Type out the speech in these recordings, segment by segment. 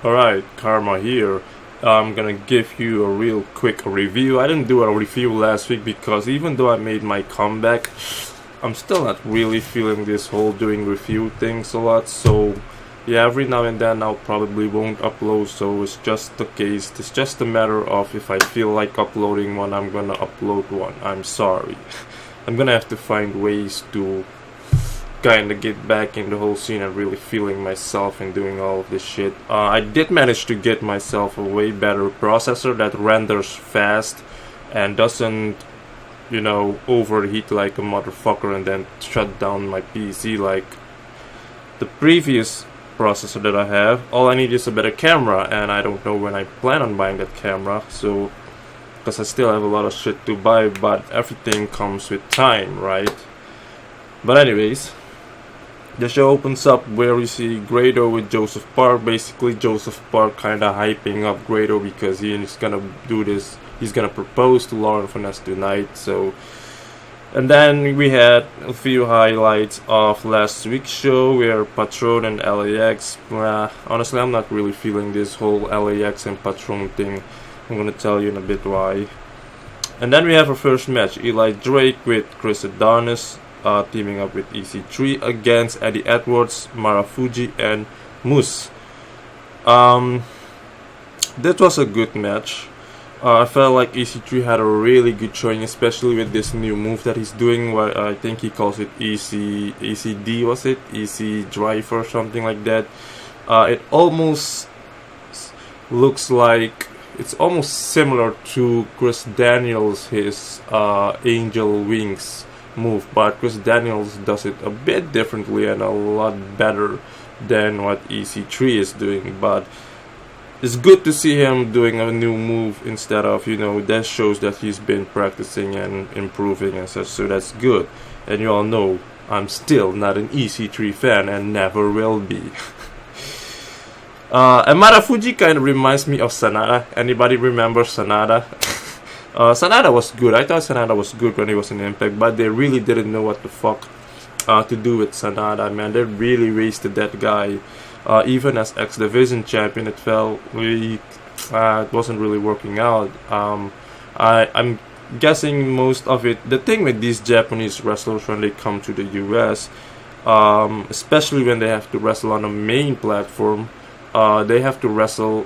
Alright, Karma here. I'm gonna give you a real quick review. I didn't do a review last week because even though I made my comeback, I'm still not really feeling this whole doing review things a lot. So yeah, every now and then I'll probably won't upload, so it's just the case. It's just a matter of if I feel like uploading one, I'm gonna upload one. I'm sorry. I'm gonna have to find ways to kinda get back in the whole scene and really feeling myself and doing all of this shit. I did manage to get myself a way better processor that renders fast and doesn't, overheat like a motherfucker and then shut down my PC like the previous processor that I have. All I need is a better camera, and I don't know when I plan on buying that camera, so because I still have a lot of shit to buy, but everything comes with time, right? But anyways, the show opens up where we see Grado with Joseph Park. Basically, Joseph Park kinda hyping up Grado because he's gonna do this. He's gonna propose to Lauren Finesse tonight. And then we had a few highlights of last week's show where Patron and LAX. Honestly, I'm not really feeling this whole LAX and Patron thing. I'm gonna tell you in a bit why. And then we have our first match: Eli Drake with Chris Adonis. Teaming up with EC3 against Eddie Edwards, Marufuji, and Moose. That was a good match. I felt like EC3 had a really good showing, especially with this new move that he's doing. Where I think he calls it ECD, was it? EC Drive or something like that. It almost looks like it's almost similar to Chris Daniels, his Angel Wings move, but Chris Daniels does it a bit differently and a lot better than what EC3 is doing. But it's good to see him doing a new move instead of, that shows that he's been practicing and improving and such, so that's good. And you all know I'm still not an EC3 fan and never will be. And Marufuji kind of reminds me of Sanada. Anybody remember Sanada? Sanada was good. I thought Sanada was good when he was in Impact, but they really didn't know what the fuck to do with Sanada, man. They really wasted that guy. Even as X Division champion, it felt really, it wasn't really working out. I'm guessing most of it. The thing with these Japanese wrestlers when they come to the US, especially when they have to wrestle on a main platform, they have to wrestle,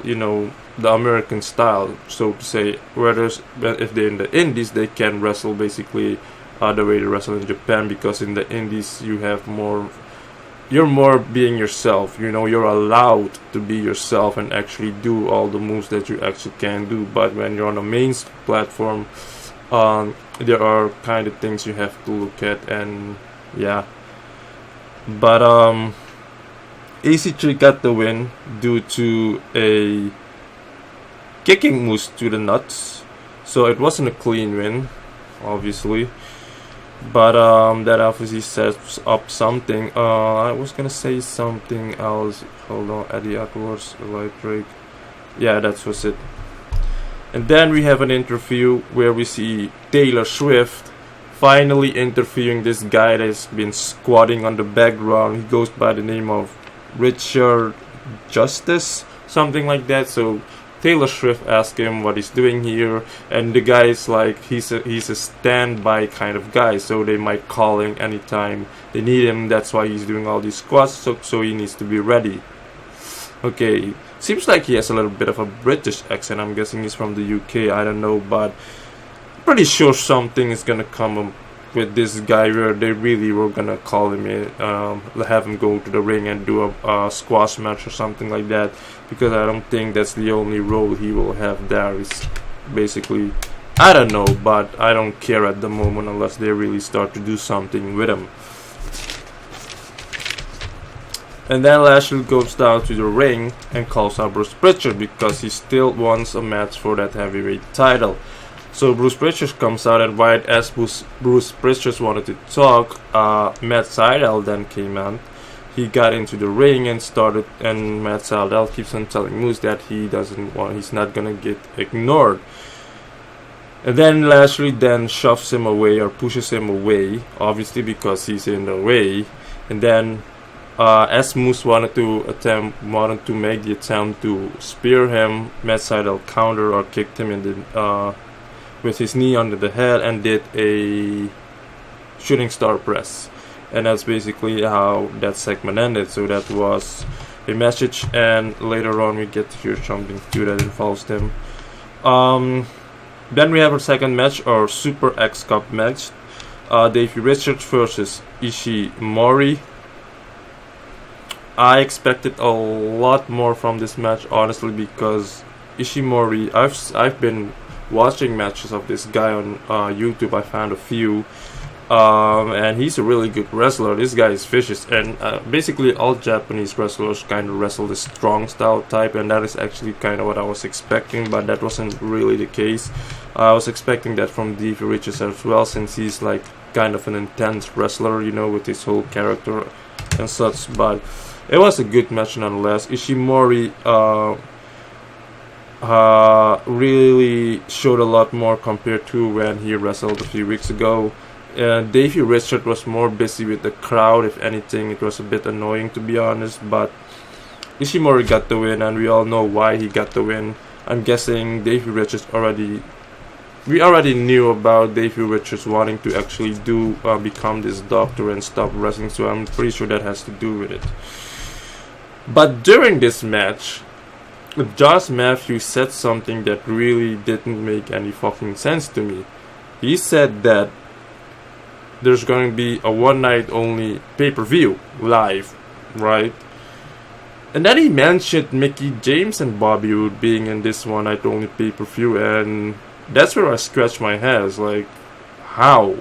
the American style, so to say. Whereas if they're in the Indies, they can wrestle basically the way they wrestle in Japan, because in the Indies you're more being yourself. You're allowed to be yourself and actually do all the moves that you actually can do. But when you're on a main platform, there are kind of things you have to look at, and yeah. But EC3 got the win due to a kicking Moose to the nuts, so it wasn't a clean win, obviously, but that obviously sets up something. I was gonna say something else. Hold on, Eddie Edwards, Eli Drake. Yeah, that was it. And then we have an interview where we see Taylor Swift finally interviewing this guy that's been squatting on the background. He goes by the name of Richard Justice, something like that. So Taylor Swift asked him what he's doing here, and the guy's like, he's a standby kind of guy, so they might call him anytime they need him. That's why he's doing all these squats, so he needs to be ready. Okay, seems like he has a little bit of a British accent. I'm guessing he's from the UK, I don't know, but pretty sure something is gonna come up with this guy where they really were gonna call him in, have him go to the ring and do a squash match or something like that, because I don't think that's the only role he will have there. Is basically, I don't know, but I don't care at the moment unless they really start to do something with him. And then Lashley goes down to the ring and calls out Bruce Pritchard because he still wants a match for that heavyweight title. So Bruce Pritchard comes out, and right as Bruce Pritchard wanted to talk, Matt Sydal then came out. He got into the ring and started, and Matt Sydal keeps on telling Moose that he's not gonna get ignored. And then Lashley then shoves him away or pushes him away, obviously because he's in the way. And then As Moose wanted to make the attempt to spear him, Matt Sydal counter or kicked him in the with his knee under the head and did a shooting star press, and that's basically how that segment ended. So that was a message, and later on we get to hear something too that involves them. Then we have our second match, our Super X Cup match. Davey Richards versus Ishimori. I expected a lot more from this match, honestly, because Ishimori, I've been watching matches of this guy on YouTube. I found a few, and he's a really good wrestler. This guy is vicious, and basically all Japanese wrestlers kind of wrestle the strong style type, and that is actually kind of what I was expecting, but that wasn't really the case. I was expecting that from Davey Richards as well, since he's like kind of an intense wrestler, you know, with his whole character and such, but it was a good match nonetheless. Ishimori really showed a lot more compared to when he wrestled a few weeks ago. Davey Richards was more busy with the crowd. If anything, it was a bit annoying, to be honest, but Ishimori got the win, and we all know why he got the win. I'm guessing Davey Richards we already knew about Davey Richards wanting to actually become this doctor and stop wrestling, so I'm pretty sure that has to do with it. But during this match, Josh Matthews said something that really didn't make any fucking sense to me. He said that there's going to be a one night only pay-per-view live, right? And then he mentioned Mickie James and Bobby Roode being in this one night only pay-per-view, and that's where I scratch my head. Like, how?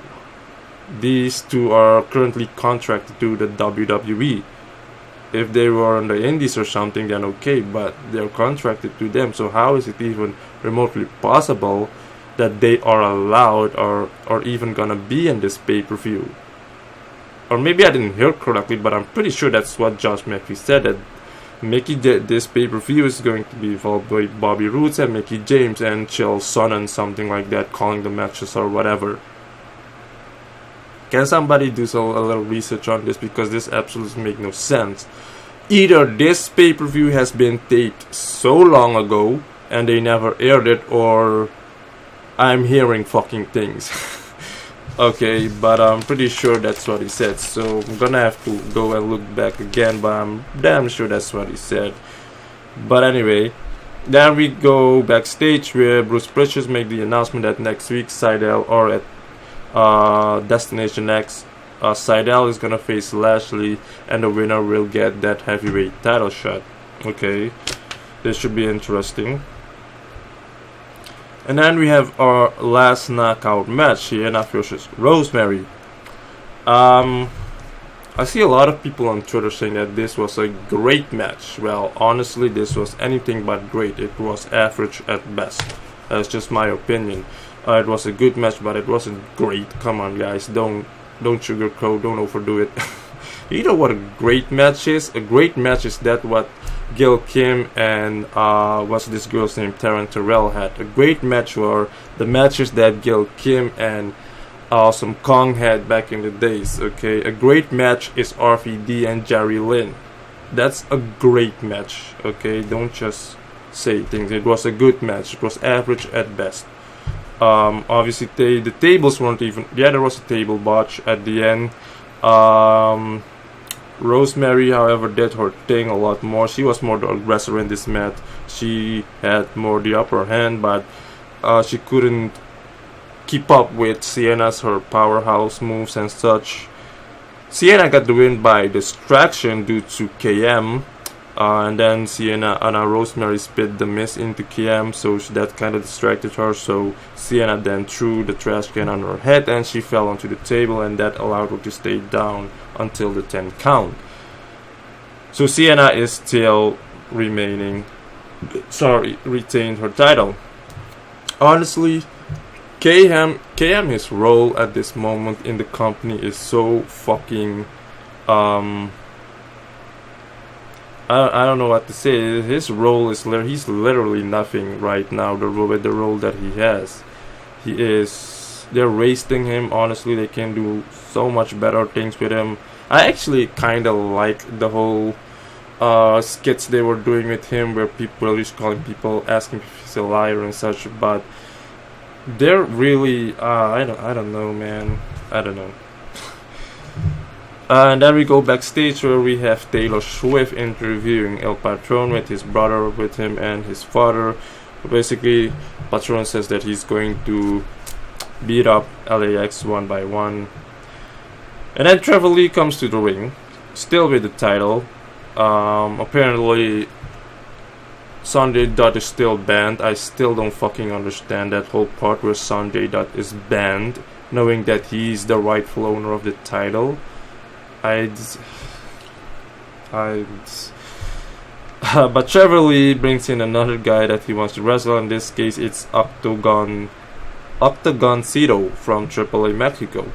These two are currently contracted to the WWE. If they were on the indies or something, then okay, but they're contracted to them, so how is it even remotely possible that they are allowed or even gonna be in this pay-per-view? Or maybe I didn't hear correctly, but I'm pretty sure that's what Josh Matthews said, that this pay-per-view is going to be involved by Bobby Roode and Mickie James and Chael Sonnen, something like that, calling the matches or whatever. Can somebody do a little research on this, because this absolutely makes no sense. Either this pay-per-view has been taped so long ago and they never aired it, or I'm hearing fucking things. Okay, but I'm pretty sure that's what he said, so I'm gonna have to go and look back again, but I'm damn sure that's what he said. But anyway, then we go backstage where Bruce Prichard made the announcement that next week Sydal, or at Destination X, Sydal is gonna face Lashley, and the winner will get that heavyweight title shot. Okay, this should be interesting. And then we have our last knockout match, Sienna versus Rosemary. I see a lot of people on Twitter saying that this was a great match. Well, honestly, this was anything but great. It was average at best. That's just my opinion. It was a good match, but it wasn't great. Come on, guys, don't sugarcoat, don't overdo it. You know what a great match is? A great match is that what Gail Kim and what's this girl's name, Taryn Terrell, had. A great match were the matches that Gail Kim and Awesome Kong had back in the days. Okay, a great match is RVD and Jerry Lynn. That's a great match. Okay, don't just say things. It was a good match. It was average at best. Obviously the tables weren't even. Yeah, there was a table botch at the end. Rosemary, however, did her thing a lot more. She was more the aggressor in this match. She had more the upper hand, but she couldn't keep up with Sienna's her powerhouse moves and such. Sienna got the win by distraction due to KM, and then Rosemary spit the miss into KM, so that kind of distracted her. So Sienna then threw the trash can on her head, and she fell onto the table, and that allowed her to stay down until the 10 count. So Sienna is still retained her title. Honestly, KM, his role at this moment in the company is so fucking I don't know what to say. His role is he's literally nothing right now. The role that he has, they're wasting him. Honestly, they can do so much better things with him. I actually kind of like the whole skits they were doing with him, where people were just calling people, asking if he's a liar and such. But they're really, I don't know, man. I don't know. And then we go backstage where we have Taylor Swift interviewing El Patron with his brother with him and his father. Basically, Patron says that he's going to beat up LAX one by one. And then Trevor Lee comes to the ring, still with the title. Apparently, Sanjay Dutt is still banned. I still don't fucking understand that whole part where Sanjay Dutt is banned, knowing that he's the rightful owner of the title. But Trevor Lee brings in another guy that he wants to wrestle. In this case, it's Octagon Cito from AAA Mexico.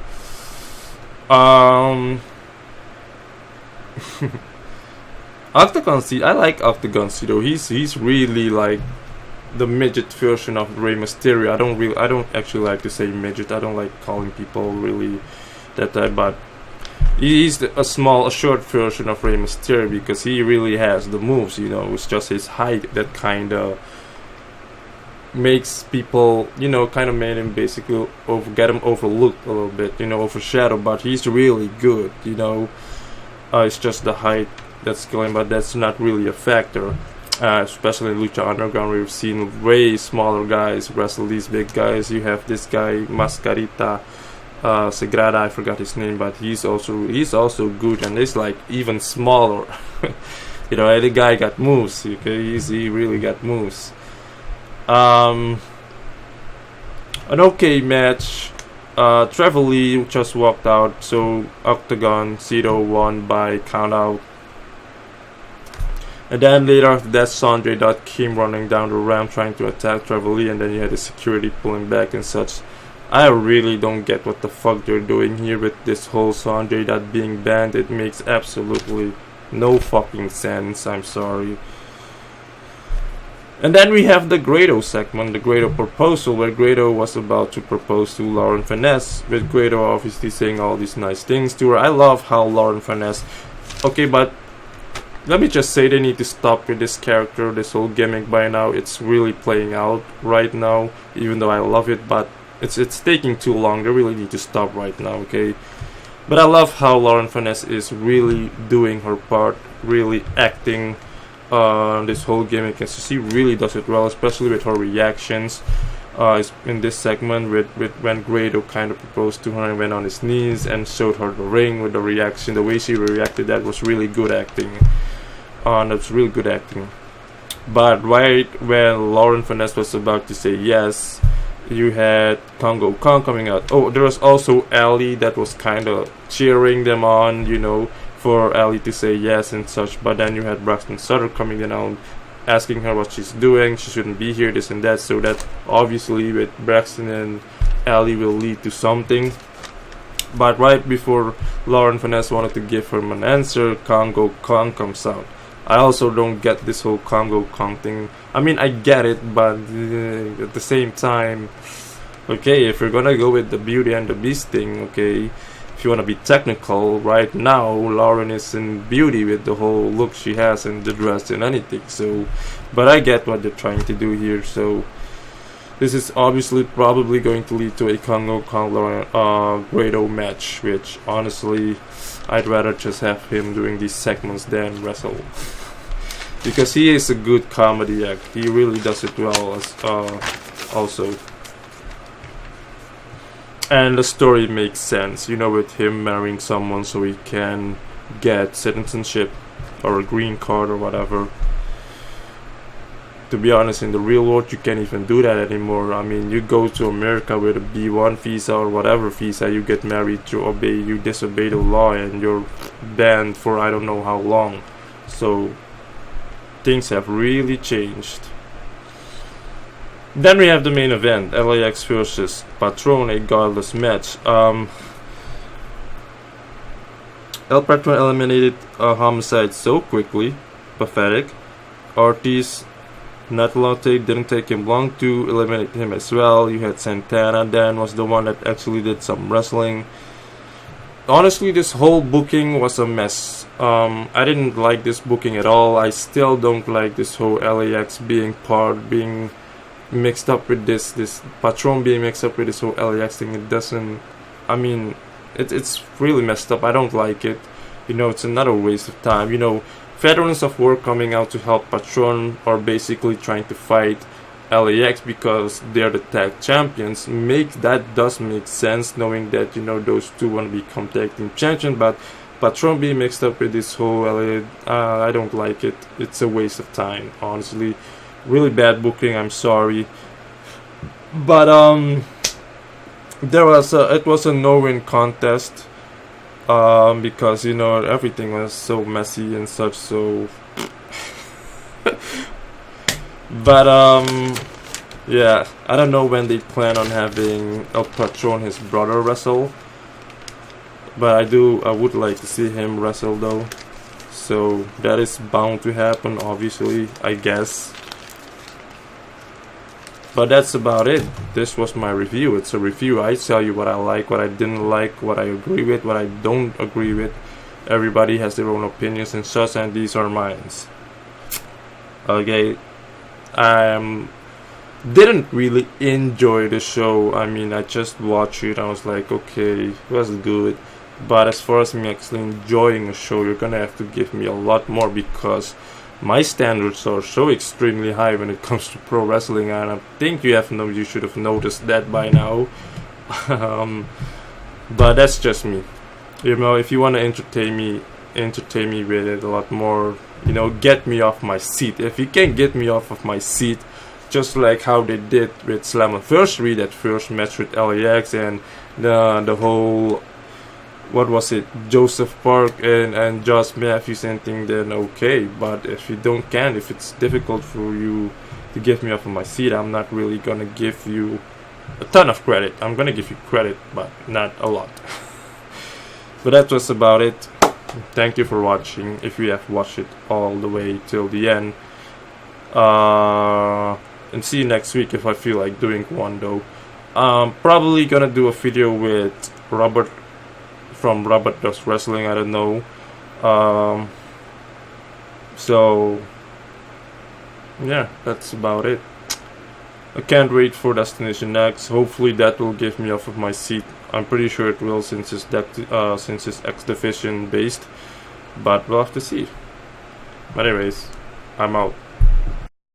Octagon Cito, I like Octagon Cito. He's really like the midget version of Rey Mysterio. I don't actually like to say midget. I don't like calling people really that type, but he's a short version of Rey Mysterio because he really has the moves, you know. It's just his height that kind of makes people, you know, kind of made him basically get him overlooked a little bit, you know, overshadowed. But he's really good, you know. It's just the height that's killing, but that's not really a factor. Especially in Lucha Underground, we've seen way smaller guys wrestle these big guys. You have this guy Mascarita Sagrada, I forgot his name, but he's also good, and he's like even smaller. You know, the guy got moves. Okay, he really got moves. An okay match. Trevor Lee just walked out, so Octagon Cito won by count out. And then later after that, Sanjay Dutt came running down the ramp trying to attack Trevor Lee, and then you had the security pulling back and such. I really don't get what the fuck they're doing here with this whole Sanjay Dutt being banned. It makes absolutely no fucking sense. I'm sorry. And then we have the Grado segment, the Grado proposal, where Grado was about to propose to Lauren Finesse, with Grado obviously saying all these nice things to her. I love how Lauren Finesse... Okay, but let me just say they need to stop with this character, this whole gimmick by now. It's really playing out right now, even though I love it, but it's taking too long. They really need to stop right now, okay? But I love how Lauren Finesse is really doing her part, really acting this whole gimmick, and she really does it well, especially with her reactions in this segment with when Grado kind of proposed to her and went on his knees and showed her the ring with the reaction. The way she reacted, that was really good acting. That's really good acting. But right when Lauren Finesse was about to say yes, you had Congo Kong coming out. Oh, there was also Ali that was kind of cheering them on, you know, for Ali to say yes and such. But then you had Braxton Sutter coming in and asking her what she's doing. She shouldn't be here, this and that. So that obviously with Braxton and Ali will lead to something. But right before Lauren Finesse wanted to give her an answer, Congo Kong comes out. I also don't get this whole Congo Kong thing. I mean, I get it, but at the same time, okay, if you're gonna go with the Beauty and the Beast thing, okay, if you wanna be technical, right now Lauren is in Beauty with the whole look she has and the dress and anything. So, but I get what they're trying to do here. So this is obviously probably going to lead to a Congo Kong Grado match, which honestly I'd rather just have him doing these segments than wrestle. Because he is a good comedy act. He really does it well also. And the story makes sense, you know, with him marrying someone so he can get citizenship or a green card or whatever. To be honest, in the real world you can't even do that anymore. I mean, you go to America with a B1 visa or whatever visa, you get married you disobey the law and you're banned for I don't know how long. So things have really changed. Then we have the main event, LAX versus Patron, a godless match. El Patron eliminated Homicide so quickly, pathetic. Ortiz, Natalante didn't take him long to eliminate him as well. You had Santana, Dan was the one that actually did some wrestling. honestly, this whole booking was a mess. I didn't like this booking at all. I still don't like this whole LAX being mixed up with this Patron being mixed up with this whole LAX thing. It doesn't. I mean, it's really messed up. I don't like it. You know, it's another waste of time. You know, veterans of war coming out to help Patron are basically trying to fight LAX because they're the tag champions. Does make sense, knowing that, you know, those two want to become tag team champions, but Patron being mixed up with this whole LA, I don't like it. It's a waste of time, honestly. Really bad booking. I'm sorry, but it was a no-win contest, because, you know, everything was so messy and such. So. But yeah, I don't know when they plan on having El Patron, his brother, wrestle. But I would like to see him wrestle though. So that is bound to happen, obviously, I guess. But that's about it. This was my review. It's a review. I tell you what I like, what I didn't like, what I agree with, what I don't agree with. Everybody has their own opinions and such, and these are mine. Okay. I didn't really enjoy the show. I mean, I just watched it. I was like, okay, it was good. But as far as me actually enjoying a show, you're gonna have to give me a lot more, because my standards are so extremely high when it comes to pro wrestling, and I think you should have noticed that by now. But that's just me. You know, if you want to entertain me with it a lot more. You know, get me off my seat. If you can't get me off of my seat, just like how they did with Slammiversary, that first match with LAX, and the whole, what was it, Joseph Park and Josh Matthews and thing, then okay. But if if it's difficult for you to get me off of my seat, I'm not really gonna give you a ton of credit. I'm gonna give you credit, but not a lot. But that was about it. Thank you for watching, if you have watched it all the way till the end. And see you next week if I feel like doing one though. Probably gonna do a video with Robert from Robert Does Wrestling, I don't know. So yeah, that's about it. I can't wait for Destination X. Hopefully that will get me off of my seat. I'm pretty sure it will, since it's X Division based, but we'll have to see. But anyways, I'm out.